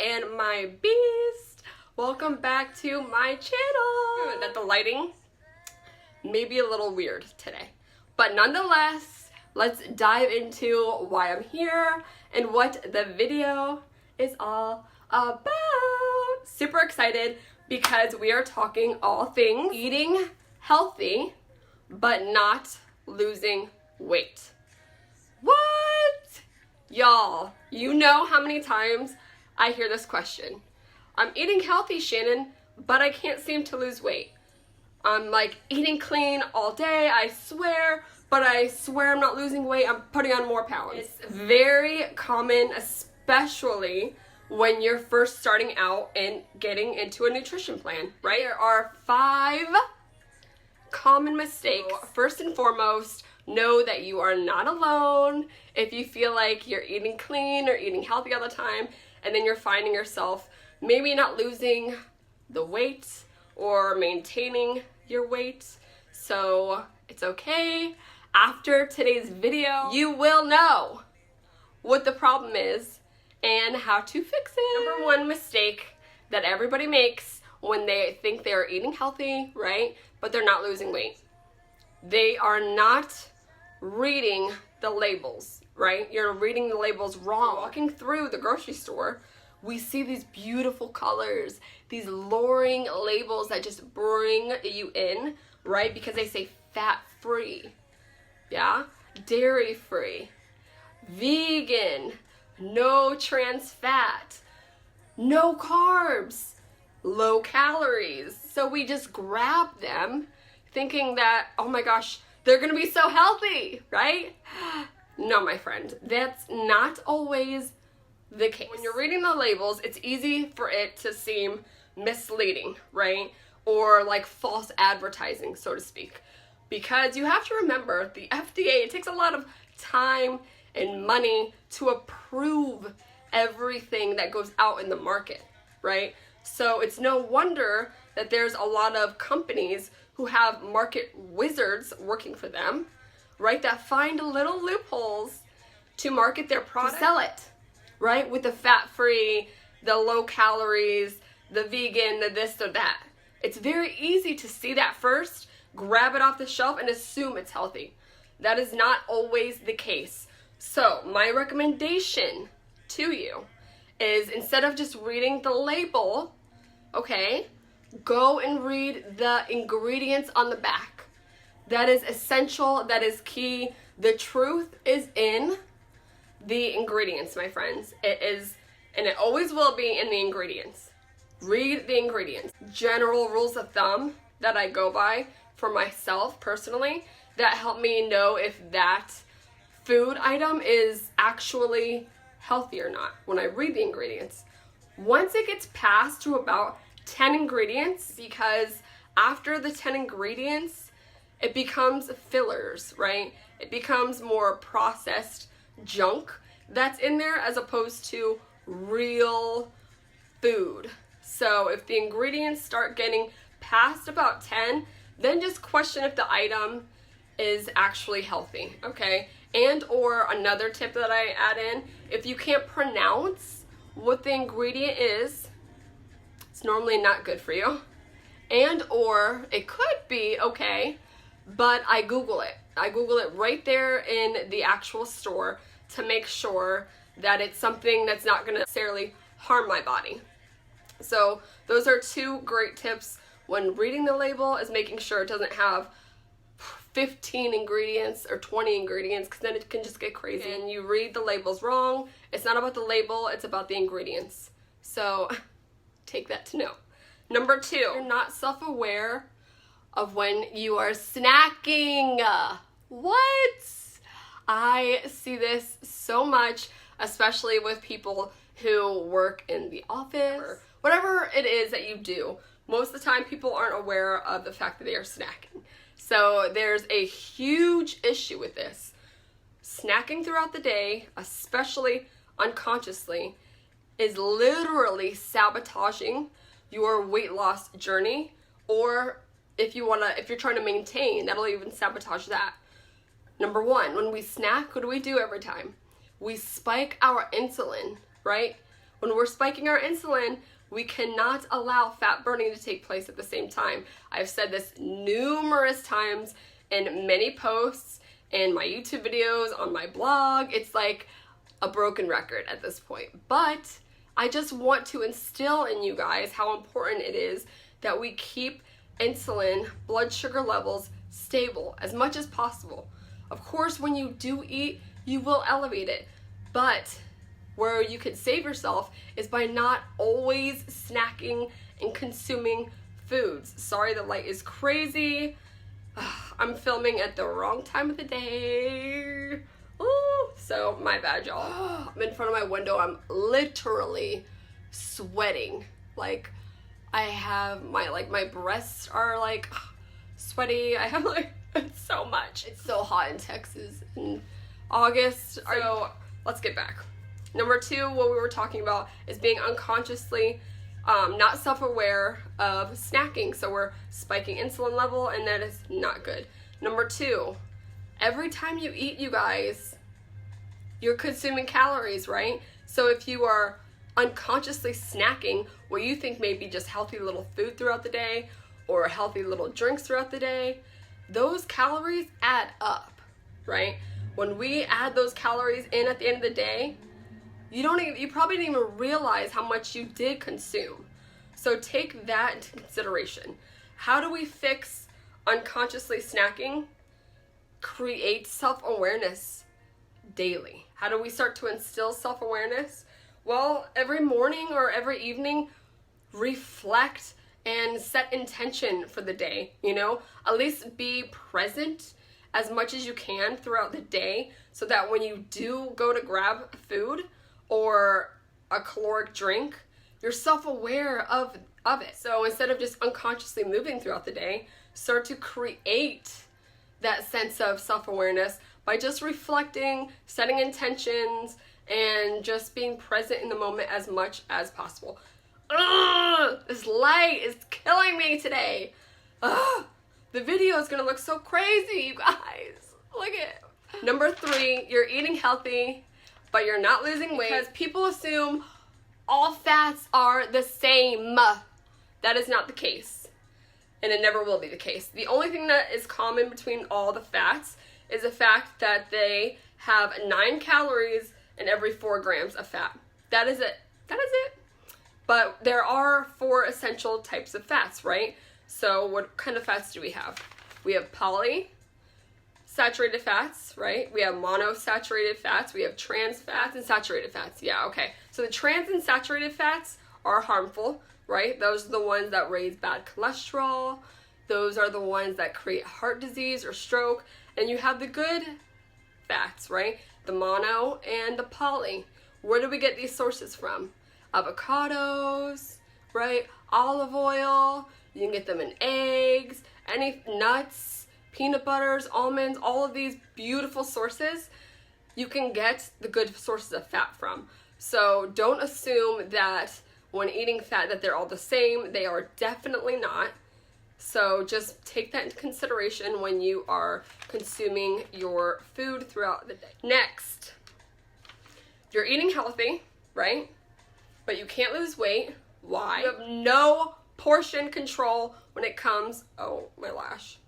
and my beast. Welcome back to my channel. That the lighting may be a little weird today, but nonetheless, let's dive into why I'm here and what the video is all about. Super excited because we are talking all things eating healthy but not losing weight. What? Y'all, you know how many times I hear this question. I'm eating healthy, Shannon, but I can't seem to lose weight. I'm like eating clean all day, I swear, but I swear I'm not losing weight, I'm putting on more pounds. It's very common, especially when you're first starting out and getting into a nutrition plan, right? There are 5 common mistakes. First and foremost, know that you are not alone. If you feel like you're eating clean or eating healthy all the time, and then you're finding yourself maybe not losing the weight or maintaining your weight, so it's okay. After today's video, you will know what the problem is and how to fix it. Number 1 mistake that everybody makes when they think they're eating healthy, right, but they're not losing weight. They are not reading the labels, right? You're reading the labels wrong. Walking through the grocery store, we see these beautiful colors, these luring labels that just bring you in, right? Because they say fat-free, yeah? Dairy-free, vegan, no trans fat, no carbs, low calories. So we just grab them thinking that, oh my gosh, they're gonna be so healthy, right? No, my friend, that's not always the case. When you're reading the labels, it's easy for it to seem misleading, right? Or like false advertising, so to speak. Because you have to remember, the FDA, it takes a lot of time and money to approve everything that goes out in the market, right? So it's no wonder that there's a lot of companies who have market wizards working for them, right, that find little loopholes to market their product, to sell it, right, with the fat-free, the low calories, the vegan, the this or that. It's very easy to see that first, grab it off the shelf, and assume it's healthy. That is not always the case. So my recommendation to you is, instead of just reading the label, okay, go and read the ingredients on the back. That is essential, that is key. The truth is in the ingredients, my friends. It is, and it always will be, in the ingredients. Read the ingredients. General rules of thumb that I go by for myself personally that help me know if that food item is actually healthy or not when I read the ingredients. Once it gets past to about 10 ingredients, because after the 10 ingredients, it becomes fillers, right? It becomes more processed junk that's in there as opposed to real food. So if the ingredients start getting past about 10, then just question if the item is actually healthy, okay? And or another tip that I add in, if you can't pronounce what the ingredient is, it's normally not good for you. And or it could be okay, but I Google it. I Google it right there in the actual store to make sure that it's something that's not gonna necessarily harm my body. So those are 2 great tips when reading the label, is making sure it doesn't have 15 ingredients or 20 ingredients, because then it can just get crazy and you read the labels wrong. It's not about the label, it's about the ingredients. So take that to note. Number 2, you're not self-aware of when you are snacking. What? I see this so much, especially with people who work in the office or whatever it is that you do. Most of the time, people aren't aware of the fact that they are snacking. So there's a huge issue with this. Snacking throughout the day, especially unconsciously, is literally sabotaging your weight loss journey. Or if you're trying to maintain, that'll even sabotage that. Number 1, when we snack, what do we do every time? We spike our insulin, right? when we're spiking our insulin, we cannot allow fat burning to take place at the same time. I've said this numerous times in many posts, in my YouTube videos, on my blog. It's like a broken record at this point. But I just want to instill in you guys how important it is that we keep insulin, blood sugar levels stable as much as possible. Of course, when you do eat, you will elevate it, but where you can save yourself is by not always snacking and consuming foods. Sorry, the light is crazy. I'm filming at the wrong time of the day. Ooh, so my bad, y'all. I'm in front of my window. I'm literally sweating. Like, I have my breasts are like sweaty. I have like so much. It's so hot in Texas in August. So let's get back. Number 2, what we were talking about is being unconsciously not self-aware of snacking. So we're spiking insulin level, and that is not good. Number 2, every time you eat, you guys, you're consuming calories, right? So if you are unconsciously snacking what you think may be just healthy little food throughout the day or healthy little drinks throughout the day, those calories add up, right? When we add those calories in at the end of the day, you probably didn't even realize how much you did consume. So take that into consideration. How do we fix unconsciously snacking? Create self-awareness daily. How do we start to instill self-awareness? Well, every morning or every evening, reflect and set intention for the day, At least be present as much as you can throughout the day so that when you do go to grab food or a caloric drink, you're self-aware of it. So instead of just unconsciously moving throughout the day, start to create that sense of self-awareness by just reflecting, setting intentions, and just being present in the moment as much as possible. Ugh, this light is killing me today. Ugh, the video is gonna look so crazy, you guys. Look at it. Number 3, you're eating healthy, but you're not losing weight because people assume all fats are the same. That is not the case, and it never will be the case. The only thing that is common between all the fats is the fact that they have 9 calories in every 4 grams of fat. That is it. That is it. But there are 4 essential types of fats, right? So what kind of fats do we have? We have polysaturated fats, right? We have monosaturated fats. We have trans fats and saturated fats. Yeah, okay. So the trans and saturated fats are harmful, right? Those are the ones that raise bad cholesterol. Those are the ones that create heart disease or stroke. And you have the good fats, right? The mono and the poly. Where do we get these sources from? Avocados, right? Olive oil. You can get them in eggs, any nuts, peanut butters, almonds, all of these beautiful sources you can get the good sources of fat from. So don't assume that when eating fat that they're all the same. They are definitely not. So just take that into consideration when you are consuming your food throughout the day. Next, you're eating healthy, right? But you can't lose weight. Why? You have no portion control when it comes, oh, my lash.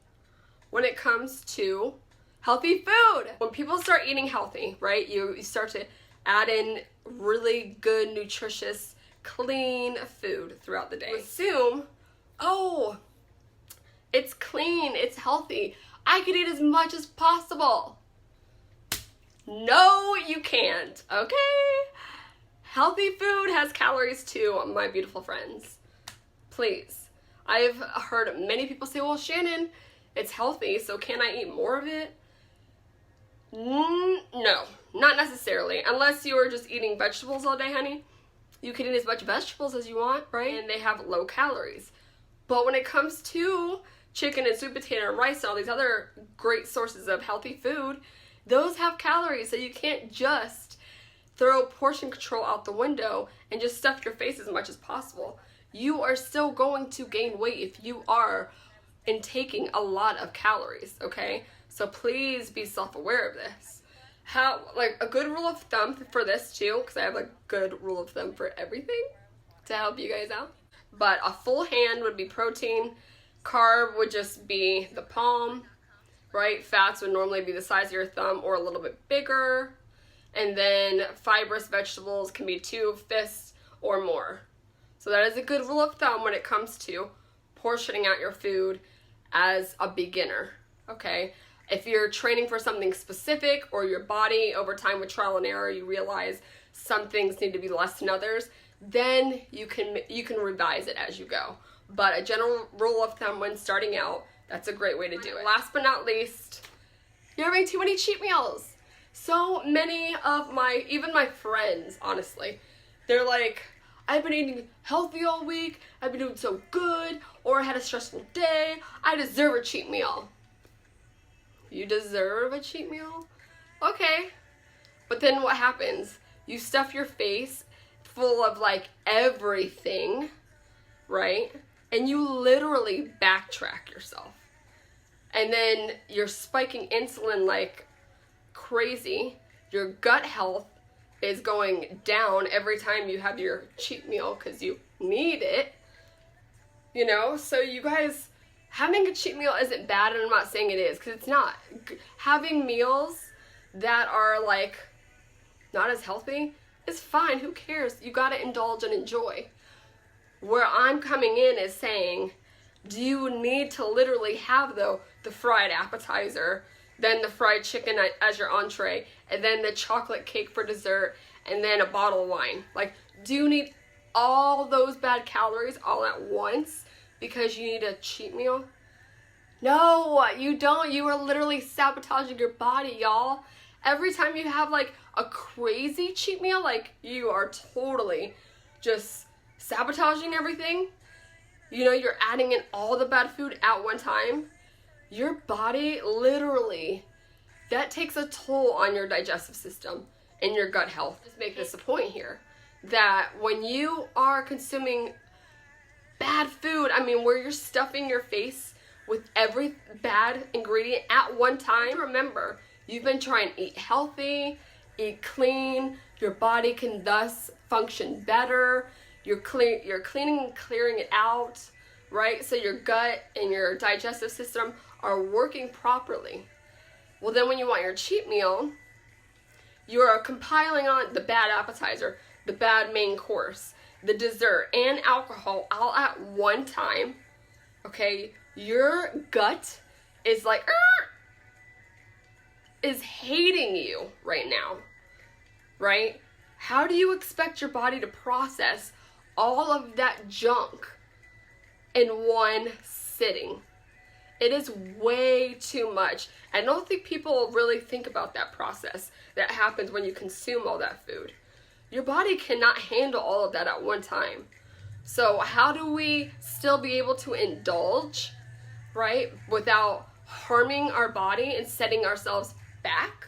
When it comes to healthy food. When people start eating healthy, right, you start to add in really good, nutritious, clean food throughout the day. You assume, oh, it's clean, it's healthy, I could eat as much as possible. No, you can't, okay? Healthy food has calories too, my beautiful friends. Please. I've heard many people say, well, Shannon, it's healthy, so can I eat more of it? No, not necessarily. Unless you are just eating vegetables all day, honey. You can eat as much vegetables as you want, right? And they have low calories. But when it comes to chicken and sweet potato and rice and all these other great sources of healthy food, those have calories, so you can't just throw portion control out the window and just stuff your face as much as possible. You are still going to gain weight if you are intaking a lot of calories, okay? So please be self-aware of this. how, like, a good rule of thumb for this too, because I have a good rule of thumb for everything to help you guys out. But a full hand would be protein, carb would just be the palm, right? Fats would normally be the size of your thumb or a little bit bigger. And then fibrous vegetables can be 2 fists or more. So that is a good rule of thumb when it comes to portioning out your food as a beginner, okay? If you're training for something specific, or your body over time with trial and error, you realize some things need to be less than others, then you can revise it as you go. But a general rule of thumb when starting out, that's a great way to do it. Last but not least, you're having too many cheat meals. So many of even my friends, honestly, they're like, I've been eating healthy all week, I've been doing so good, or I had a stressful day, I deserve a cheat meal. You deserve a cheat meal? Okay. But then what happens? You stuff your face full of like everything, right? And you literally backtrack yourself. And then you're spiking insulin like crazy. Your gut health is going down every time you have your cheat meal because you need it. You know, so you guys, having a cheat meal isn't bad, and I'm not saying it is, because it's not. Having meals that are like not as healthy is fine. Who cares? You gotta indulge and enjoy. Where I'm coming in is saying, do you need to literally have the fried appetizer, then the fried chicken as your entree, and then the chocolate cake for dessert, and then a bottle of wine? Like, do you need all those bad calories all at once because you need a cheat meal? No, you don't. You are literally sabotaging your body, y'all. Every time you have like a crazy cheat meal, like, you are totally just sabotaging everything. You know, you're adding in all the bad food at one time. Your body literally, that takes a toll on your digestive system and your gut health. Just make this a point here, that when you are consuming bad food, I mean, where you're stuffing your face with every bad ingredient at one time, remember, you've been trying to eat healthy, eat clean, your body can thus function better, you're cleaning and clearing it out, right? So your gut and your digestive system are working properly. Well, then when you want your cheat meal, you are compiling on the bad appetizer, the bad main course, the dessert, and alcohol all at one time, okay? Your gut is like, is hating you right now, right? How do you expect your body to process all of that junk in one sitting? It is way too much. I don't think people really think about that process that happens when you consume all that food. Your body cannot handle all of that at one time. So how do we still be able to indulge, right, without harming our body and setting ourselves back?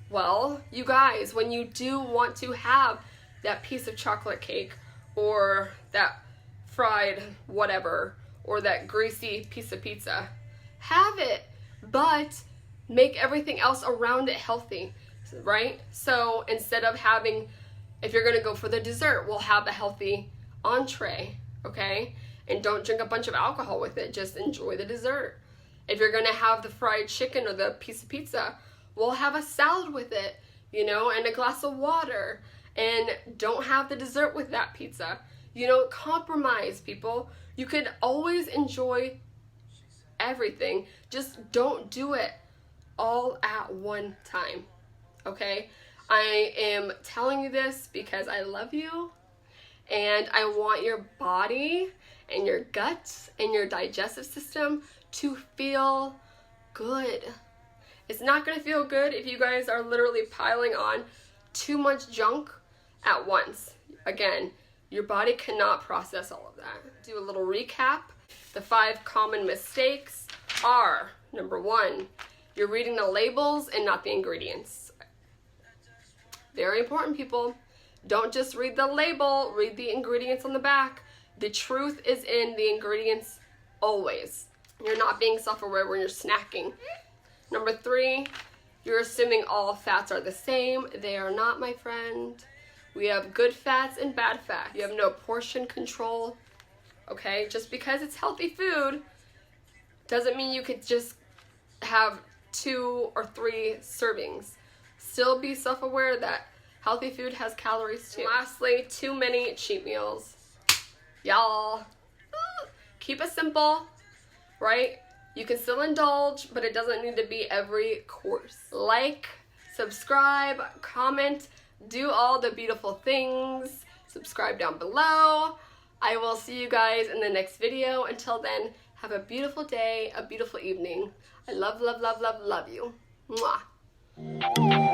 Well, you guys, when you do want to have that piece of chocolate cake or that fried whatever or that greasy piece of pizza, have it, but make everything else around it healthy, right? So instead of having, if you're gonna go for the dessert, we'll have a healthy entree, okay? And don't drink a bunch of alcohol with it, just enjoy the dessert. If you're gonna have the fried chicken or the piece of pizza, we'll have a salad with it, you know, and a glass of water, and don't have the dessert with that pizza. You know, compromise, people. You could always enjoy everything, just don't do it all at one time, okay? I am telling you this because I love you, and I want your body and your guts and your digestive system to feel good. It's not gonna feel good if you guys are literally piling on too much junk at once. Again, your body cannot process all of that. Do a little recap. The 5 common mistakes are, number 1, you're reading the labels and not the ingredients. Very important, people. Don't just read the label, read the ingredients on the back. The truth is in the ingredients always. You're not being self-aware when you're snacking. Number 3, You're assuming all fats are the same. They are not, my friend. We have good fats and bad fats. You have no portion control, okay? Just because it's healthy food doesn't mean you could just have 2 or 3 servings. Still be self-aware that healthy food has calories too. And lastly, too many cheat meals. Y'all, keep it simple, right? You can still indulge, but it doesn't need to be every course. Like, subscribe, comment, do all the beautiful things. Subscribe down below. I will see you guys in the next video. Until then, have a beautiful day, a beautiful evening. I love, love, love, love, love you. Mwah.